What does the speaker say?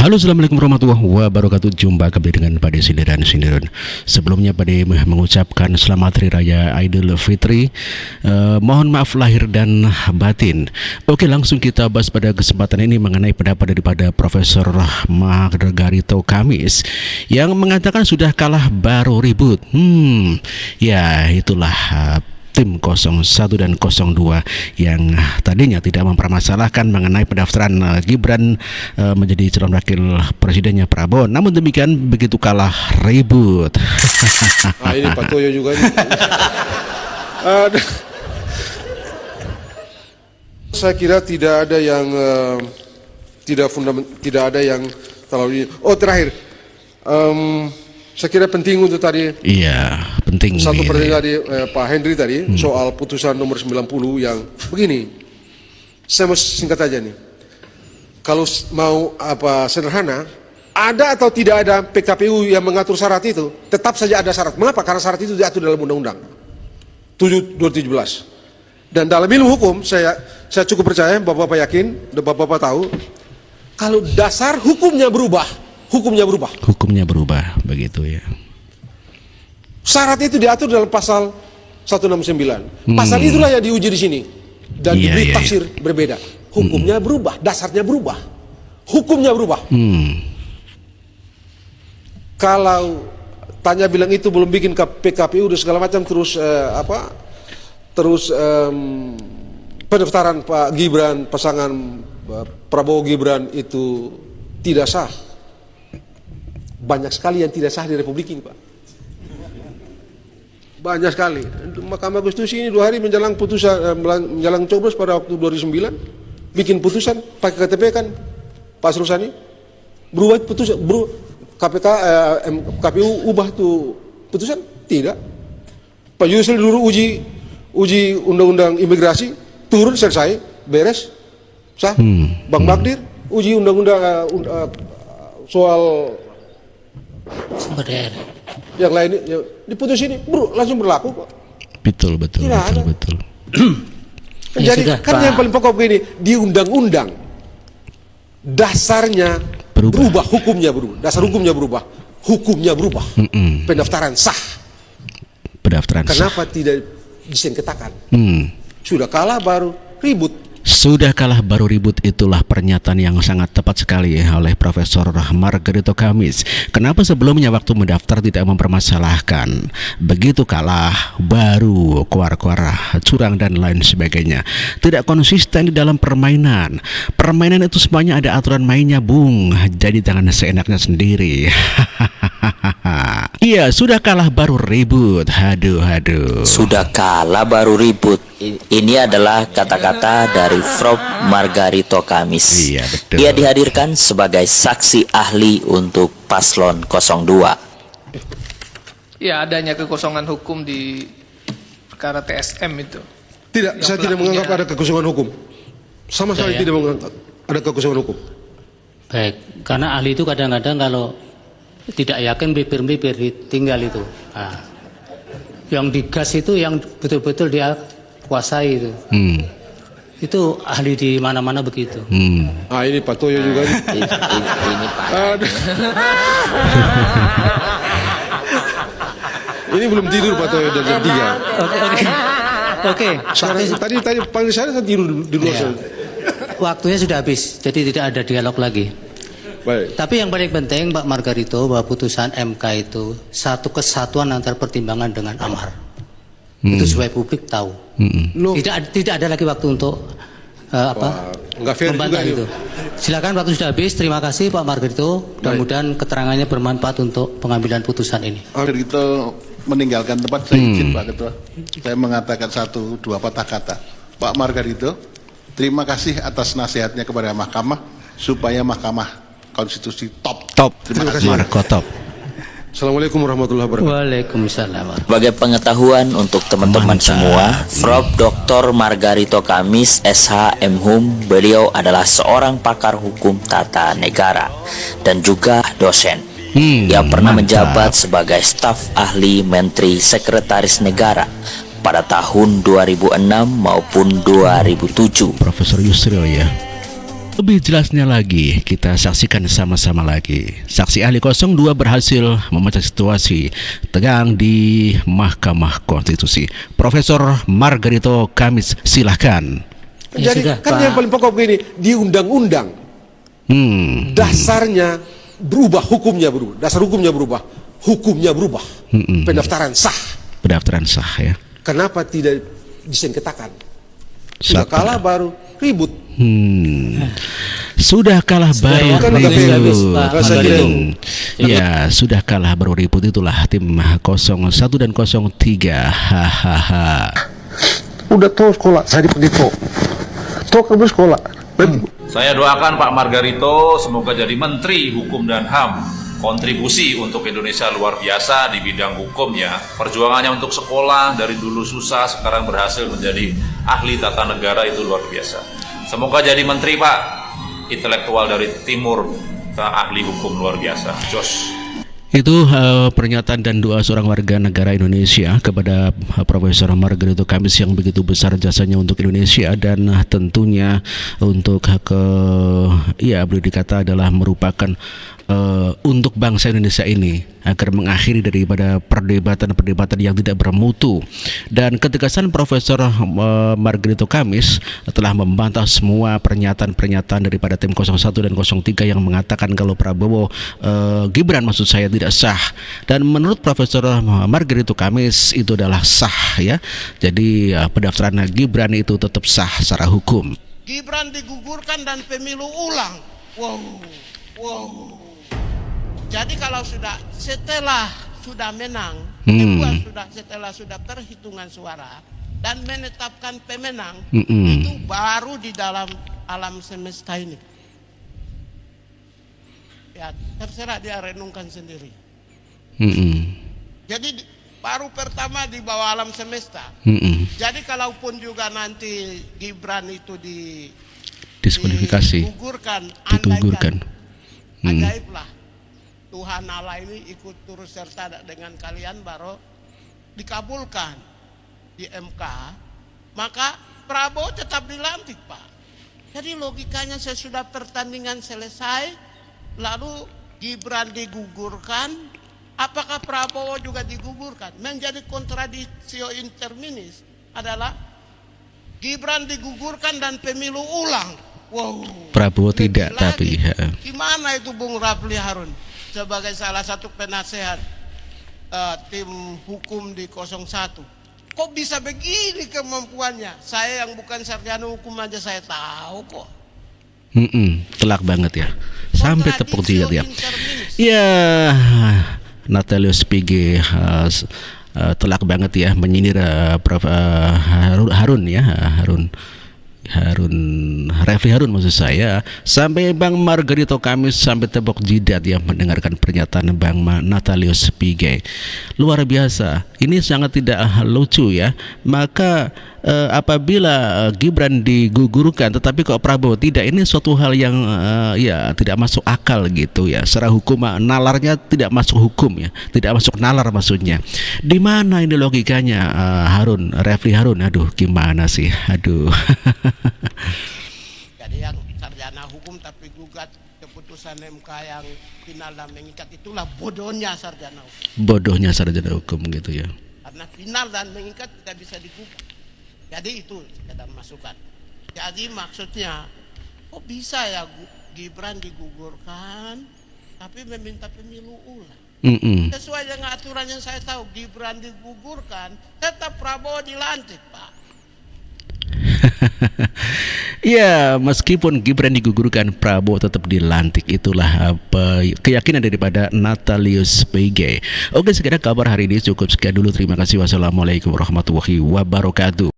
Halo, assalamualaikum warahmatullahi wabarakatuh. Jumpa kembali dengan Pak De Sindiran. Sebelumnya Pak De mengucapkan selamat Hari Raya Idul Fitri. Mohon maaf lahir dan batin. Oke, langsung kita bahas pada kesempatan ini mengenai pendapat daripada Profesor Margarito Kamis yang mengatakan sudah kalah baru ribut. Ya itulah tim 01 dan 02 yang tadinya tidak mempermasalahkan mengenai pendaftaran Gibran menjadi calon wakil presidennya Prabowo. Namun demikian begitu kalah ribut. Ini Pak Toyo juga. Saya kira tidak ada yang tidak ada yang terlalu. Oh, terakhir. Saya kira penting untuk tadi. Iya, penting. Satu pertanyaan tadi Pak Henry tadi soal putusan nomor 90 yang begini. Saya mau singkat aja nih. Kalau mau sederhana, ada atau tidak ada PKPU yang mengatur syarat itu, tetap saja ada syarat. Mengapa? Karena syarat itu diatur dalam Undang-Undang 7/2017. Dan dalam ilmu hukum saya cukup percaya, Bapak-bapak yakin, Bapak-bapak tahu, kalau dasar hukumnya berubah, hukumnya berubah begitu ya. Syarat itu diatur dalam pasal 169. Pasal itulah yang diuji di sini dan diberi tafsir berbeda. Hukumnya berubah, dasarnya berubah, hukumnya berubah. Kalau tanya bilang itu belum bikin PKPU dan segala macam, terus pendaftaran Pak Gibran, pasangan Prabowo Gibran itu tidak sah. Banyak sekali yang tidak sah di Republik ini, Pak. Banyak sekali. Mahkamah Konstitusi ini 2 hari menjelang putusan, menjelang coblos pada waktu 2009, bikin putusan pakai KTP kan, Pak Asrul berubah putusan, KPU ubah tuh putusan, tidak. Pak Yusril dulu uji undang-undang imigrasi, turun selesai, beres, sah. Bang Bagdir uji undang-undang soal sumber daya yang lain diputus ini langsung berlaku kok. Betul. Jadi kan yang paling pokok begini, di undang-undang dasarnya berubah, hukumnya berubah, dasar hukumnya berubah, pendaftaran sah. Kenapa tidak disengketakan? Sudah kalah baru ribut. Sudah kalah baru ribut, itulah pernyataan yang sangat tepat sekali oleh Profesor Margarito Kamis. Kenapa sebelumnya waktu mendaftar tidak mempermasalahkan? Begitu kalah baru keluar-keluar curang dan lain sebagainya. Tidak konsisten di dalam permainan. Permainan itu semuanya ada aturan mainnya, Bung. Jadi jangan seenaknya sendiri. Iya, sudah kalah baru ribut. Haduh. Sudah kalah baru ribut. Ini adalah kata-kata dari Prof. Margarito Kamis. Iya, betul. Ia dihadirkan sebagai saksi ahli untuk paslon 02. Ya, adanya kekosongan hukum di perkara TSM itu. Tidak, saya tidak menganggap ada kekosongan hukum. Sama sekali tidak menganggap ada kekosongan hukum. Baik, karena ahli itu kadang-kadang kalau tidak yakin bibir-bibir ditinggal itu. Yang digas itu yang betul-betul dia kuasai itu. Itu ahli di mana-mana begitu. Ini Pak Toyo juga. Ini Pak. Ini belum tidur Pak Toyo dari jam 3. Oke. Tadi panggil saya tidur di luar sana. Waktunya sudah habis, jadi tidak ada dialog lagi. Baik. Tapi yang paling penting Pak Margarito, bahwa putusan MK itu satu kesatuan antara pertimbangan dengan amar. Itu supaya publik tahu. Tidak ada lagi waktu untuk membantah itu. Silakan, waktu sudah habis. Terima kasih Pak Margarito. Mudah-mudahan keterangannya bermanfaat untuk pengambilan putusan ini. Margarito meninggalkan tempat, saya izin Pak Ketua. Saya mengatakan 1-2 patah kata. Pak Margarito, terima kasih atas nasihatnya kepada Mahkamah supaya Mahkamah Konstitusi top. Terima kasih. Top. Assalamualaikum warahmatullahi wabarakatuh. Waalaikumsalam. Sebagai pengetahuan untuk teman-teman semua, Prof. Dr. Margarito Kamis, SH MHum, beliau adalah seorang pakar hukum tata negara dan juga dosen. Ia pernah menjabat sebagai staf ahli Menteri Sekretaris Negara pada tahun 2006 maupun 2007. Profesor Yusril ya. Lebih jelasnya lagi, kita saksikan sama-sama lagi. Saksi ahli 02 berhasil memecah situasi tegang di Mahkamah Konstitusi. Profesor Margarito Kamis, silahkan. Ya Jadi sudah, kan Pak. yang paling pokok begini, di undang-undang dasarnya berubah, hukumnya berubah, dasar hukumnya berubah, hukumnya berubah, pendaftaran sah. Pendaftaran sah ya. Kenapa tidak disengketakan? Sudah Satu. kalah baru ribut. Sudah kalah baru ya, kan udah ribut. habis, Pak Margarito. Ya, sudah kalah baru ribut, itulah tim 01 dan 03. Hahaha. Udah tahu sekolah, saya dipanggil tahu kamu sekolah. Saya doakan Pak Margarito semoga jadi Menteri Hukum dan HAM. Kontribusi untuk Indonesia luar biasa di bidang hukum ya. Perjuangannya untuk sekolah dari dulu susah, sekarang berhasil menjadi ahli tata negara, itu luar biasa. Semoga jadi Menteri Pak, intelektual dari Timur, ahli hukum luar biasa. Jos. Itu pernyataan dan doa seorang warga negara Indonesia kepada Profesor Margarito Kamis yang begitu besar jasanya untuk Indonesia dan tentunya untuk boleh dikata adalah merupakan untuk bangsa Indonesia ini agar mengakhiri daripada perdebatan-perdebatan yang tidak bermutu. Dan ketegasan Profesor Margarito Kamis telah membantah semua pernyataan-pernyataan daripada tim 01 dan 03 yang mengatakan kalau Prabowo Gibran maksud saya tidak sah. Dan menurut Profesor Margarito Kamis itu adalah sah ya. Jadi pendaftaran Gibran itu tetap sah secara hukum. Gibran digugurkan dan pemilu ulang. Wow. Jadi kalau setelah sudah menang, setelah sudah perhitungan suara dan menetapkan pemenang, itu baru di dalam alam semesta ini. Ya, terserah dia renungkan sendiri. Jadi baru pertama di bawah alam semesta. Jadi kalaupun juga nanti Gibran itu Diskualifikasi, digugurkan, ajaiblah. Tuhan Allah ini ikut turut serta dengan kalian baru dikabulkan di MK, maka Prabowo tetap dilantik Pak. Jadi logikanya sesudah pertandingan selesai, lalu Gibran digugurkan, apakah Prabowo juga digugurkan? Menjadi kontradisio interminis adalah Gibran digugurkan dan pemilu ulang. Wow. Prabowo tidak, tapi gimana itu Bung Rafli Harun sebagai salah satu penasehat tim hukum di 01? Kok bisa begini kemampuannya? Saya yang bukan sarjana hukum aja saya tahu kok. Telak banget ya, sampai tepuk jidat ya. Ya, Natalius PG telak banget ya menyindir Prof Harun ya, Rafli Harun maksud saya, sampai Bang Margarito Kamis sampai tepuk jidat ya mendengarkan pernyataan Bang Natalius PG. Luar biasa, ini sangat tidak lucu ya. Maka apabila Gibran digugurkan tetapi kok Prabowo tidak, ini suatu hal yang ya tidak masuk akal gitu ya. Secara hukum nalarnya tidak masuk hukum ya, tidak masuk nalar maksudnya. Di mana ini logikanya Rafli Harun? Aduh, gimana sih? Aduh. Jadi yang sarjana hukum tapi gugat keputusan MK yang final dan mengikat, itulah bodohnya sarjana hukum. Bodohnya sarjana hukum gitu ya. Karena final dan mengikat tidak bisa digugat. Jadi itu sekedar masukan. Jadi maksudnya, kok bisa ya Gibran digugurkan tapi meminta pemilu ulang? Sesuai dengan aturan yang saya tahu, Gibran digugurkan tetap Prabowo dilantik Pak. Ya, meskipun Gibran digugurkan, Prabowo tetap dilantik. Itulah keyakinan daripada Natalius PG. Oke, sekian kabar hari ini, cukup sekian dulu. Terima kasih. Wassalamualaikum warahmatullahi wabarakatuh.